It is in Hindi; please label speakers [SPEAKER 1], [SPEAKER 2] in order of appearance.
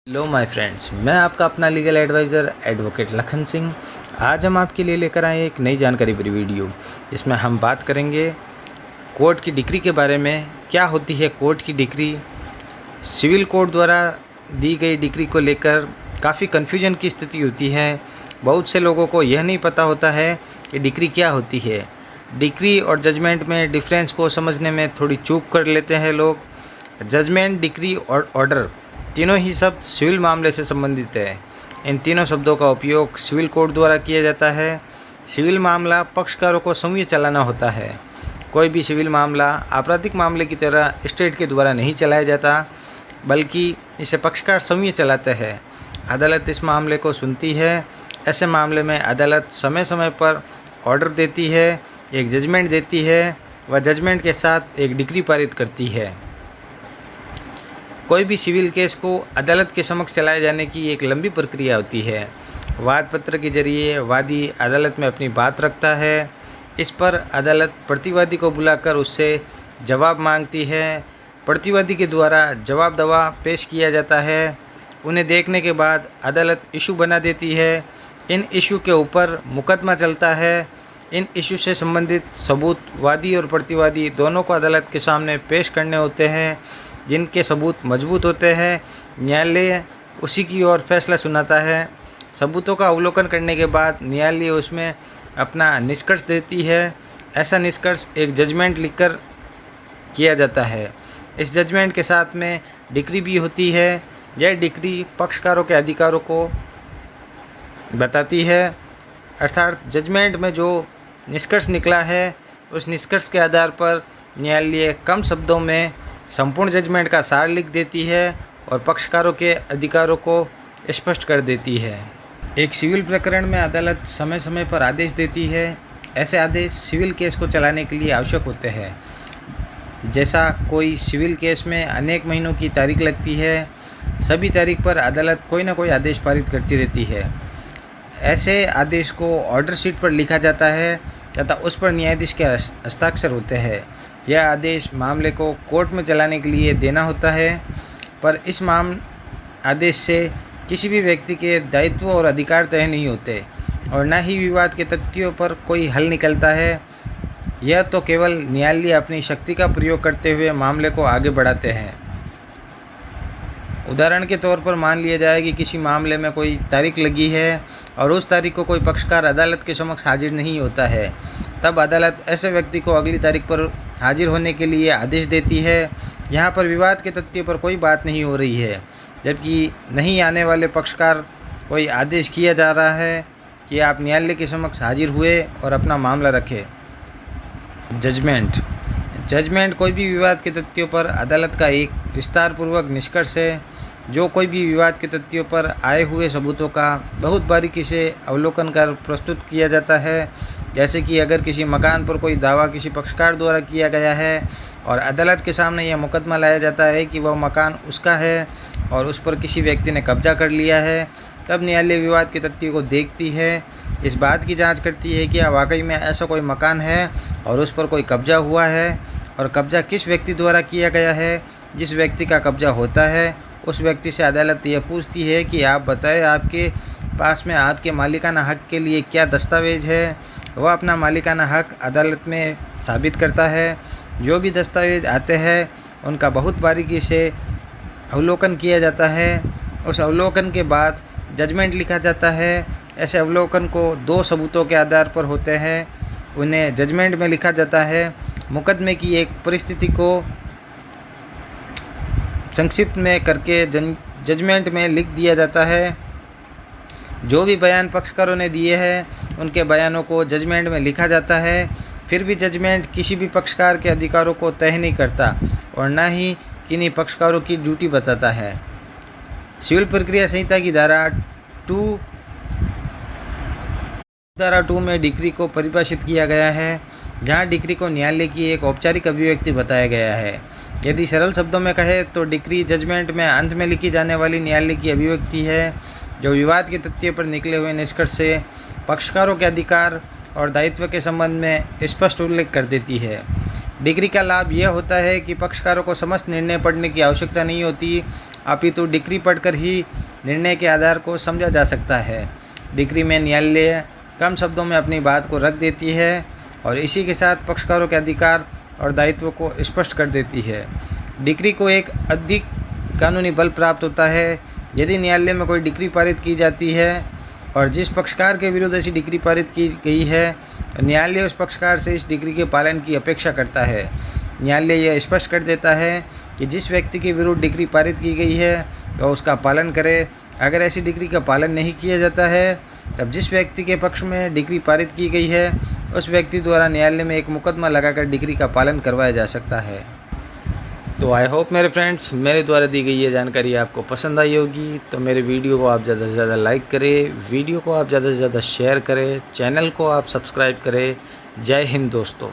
[SPEAKER 1] हेलो माय फ्रेंड्स, मैं आपका अपना legal adviser advocate Lakhan Singh. आज हम आपके लिए लेकर आए एक नई जानकारी भरी वीडियो। इसमें हम बात करेंगे कोर्ट की डिक्री के बारे में। क्या होती है कोर्ट की डिक्री? सिविल कोर्ट द्वारा दी गई डिक्री को लेकर काफ़ी कन्फ्यूजन की स्थिति होती है। बहुत से लोगों को यह नहीं पता होता है कि डिक्री क्या होती है। डिक्री और जजमेंट में डिफरेंस को समझने में थोड़ी चूक कर लेते हैं लोग। जजमेंट, डिक्री और ऑर्डर तीनों ही शब्द सिविल मामले से संबंधित है। इन तीनों शब्दों का उपयोग सिविल कोर्ट द्वारा किया जाता है। सिविल मामला पक्षकारों को समूह चलाना होता है। कोई भी सिविल मामला आपराधिक मामले की तरह स्टेट के द्वारा नहीं चलाया जाता, बल्कि इसे पक्षकार समूह चलाते हैं। अदालत इस मामले को सुनती है। ऐसे मामले में अदालत समय समय पर ऑर्डर देती है, एक जजमेंट देती है व जजमेंट के साथ एक डिक्री पारित करती है। कोई भी सिविल केस को अदालत के समक्ष चलाए जाने की एक लंबी प्रक्रिया होती है। वाद पत्र के जरिए वादी अदालत में अपनी बात रखता है। इस पर अदालत प्रतिवादी को बुलाकर उससे जवाब मांगती है। प्रतिवादी के द्वारा जवाब दवा पेश किया जाता है। उन्हें देखने के बाद अदालत इशू बना देती है। इन इशू के ऊपर मुकदमा चलता है। इन इशू से संबंधित सबूत वादी और प्रतिवादी दोनों को अदालत के सामने पेश करने होते हैं। जिनके सबूत मजबूत होते हैं, न्यायालय उसी की ओर फैसला सुनाता है। सबूतों का अवलोकन करने के बाद न्यायालय उसमें अपना निष्कर्ष देती है। ऐसा निष्कर्ष एक जजमेंट लिखकर किया जाता है। इस जजमेंट के साथ में डिक्री भी होती है। यह डिक्री पक्षकारों के अधिकारों को बताती है, अर्थात जजमेंट में जो निष्कर्ष निकला है उस निष्कर्ष के आधार पर न्यायालय कम शब्दों में संपूर्ण जजमेंट का सार लिख देती है और पक्षकारों के अधिकारों को स्पष्ट कर देती है। एक सिविल प्रकरण में अदालत समय समय पर आदेश देती है। ऐसे आदेश सिविल केस को चलाने के लिए आवश्यक होते हैं। जैसा कोई सिविल केस में अनेक महीनों की तारीख लगती है, सभी तारीख पर अदालत कोई ना कोई आदेश पारित करती रहती है। ऐसे आदेश को ऑर्डर शीट पर लिखा जाता है तथा उस पर न्यायाधीश के हस्ताक्षर होते हैं। यह आदेश मामले को कोर्ट में चलाने के लिए देना होता है, पर इस आदेश से किसी भी व्यक्ति के दायित्व और अधिकार तय नहीं होते और न ही विवाद के तथ्यों पर कोई हल निकलता है। यह तो केवल न्यायालय अपनी शक्ति का प्रयोग करते हुए मामले को आगे बढ़ाते हैं। उदाहरण के तौर पर मान लिया जाए कि किसी मामले में कोई तारीख लगी है और उस तारीख को कोई पक्षकार अदालत के समक्ष हाजिर नहीं होता है, तब अदालत ऐसे व्यक्ति को अगली तारीख पर हाजिर होने के लिए आदेश देती है। यहाँ पर विवाद के तथ्यों पर कोई बात नहीं हो रही है, जबकि नहीं आने वाले पक्षकार कोई आदेश किया जा रहा है कि आप न्यायालय के समक्ष हाजिर हुए और अपना मामला रखें। जजमेंट कोई भी विवाद के तथ्यों पर अदालत का एक विस्तारपूर्वक निष्कर्ष है, जो कोई भी विवाद के तथ्यों पर आए हुए सबूतों का बहुत बारीकी से अवलोकन कर प्रस्तुत किया जाता है। जैसे कि अगर किसी मकान पर कोई दावा किसी पक्षकार द्वारा किया गया है और अदालत के सामने यह मुकदमा लाया जाता है कि वह मकान उसका है और उस पर किसी व्यक्ति ने कब्जा कर लिया है, तब न्यायालय विवाद के तथ्यों को देखती है, इस बात की जांच करती है कि क्या वाकई में ऐसा कोई मकान है और उस पर कोई कब्जा हुआ है और कब्जा किस व्यक्ति द्वारा किया गया है। जिस व्यक्ति का कब्जा होता है उस व्यक्ति से अदालत यह पूछती है कि आप बताएं, आपके पास में आपके मालिकाना हक़ के लिए क्या दस्तावेज है। वह अपना मालिकाना हक़ अदालत में साबित करता है। जो भी दस्तावेज आते हैं उनका बहुत बारीकी से अवलोकन किया जाता है। उस अवलोकन के बाद जजमेंट लिखा जाता है। ऐसे अवलोकन को दो सबूतों के आधार पर होते हैं, उन्हें जजमेंट में लिखा जाता है। मुकदमे की एक परिस्थिति को संक्षिप्त में करके जजमेंट में लिख दिया जाता है। जो भी बयान पक्षकारों ने दिए हैं उनके बयानों को जजमेंट में लिखा जाता है। फिर भी जजमेंट किसी भी पक्षकार के अधिकारों को तय नहीं करता और न ही किन्हीं पक्षकारों की ड्यूटी बताता है। सिविल प्रक्रिया संहिता की धारा 2 में डिक्री को परिभाषित किया गया है, जहां डिक्री को न्यायालय की एक औपचारिक अभिव्यक्ति बताया गया है। यदि सरल शब्दों में कहे तो डिक्री जजमेंट में अंत में लिखी जाने वाली न्यायालय की अभिव्यक्ति है, जो विवाद के तथ्यों पर निकले हुए निष्कर्ष से पक्षकारों के अधिकार और दायित्व के संबंध में स्पष्ट उल्लेख कर देती है। डिग्री का लाभ यह होता है कि पक्षकारों को समस्त निर्णय पढ़ने की आवश्यकता नहीं होती अपितु डिक्री पढ़कर ही निर्णय के आधार को समझा जा सकता है। डिक्री में न्यायालय कम शब्दों में अपनी बात को रख देती है और इसी के साथ पक्षकारों के अधिकार और दायित्व को स्पष्ट कर देती है। डिक्री को एक अधिक कानूनी बल प्राप्त होता है। यदि न्यायालय में कोई डिक्री पारित की जाती है और जिस पक्षकार के विरुद्ध ऐसी डिक्री पारित की गई है, तो न्यायालय उस पक्षकार से इस डिक्री के पालन की अपेक्षा करता है। न्यायालय यह स्पष्ट कर देता है कि जिस व्यक्ति के विरुद्ध डिक्री पारित की गई है वह उसका पालन करे। अगर ऐसी डिक्री का पालन नहीं किया जाता है, तब जिस व्यक्ति के पक्ष में डिक्री पारित की गई है उस व्यक्ति द्वारा न्यायालय में एक मुकदमा लगाकर डिक्री का पालन करवाया जा सकता है। तो आई होप मेरे फ्रेंड्स, मेरे द्वारा दी गई ये जानकारी आपको पसंद आई होगी। तो मेरे वीडियो को आप ज़्यादा से ज़्यादा लाइक करें, वीडियो को आप ज़्यादा से ज़्यादा शेयर करें, चैनल को आप सब्सक्राइब करें। जय हिंद दोस्तों।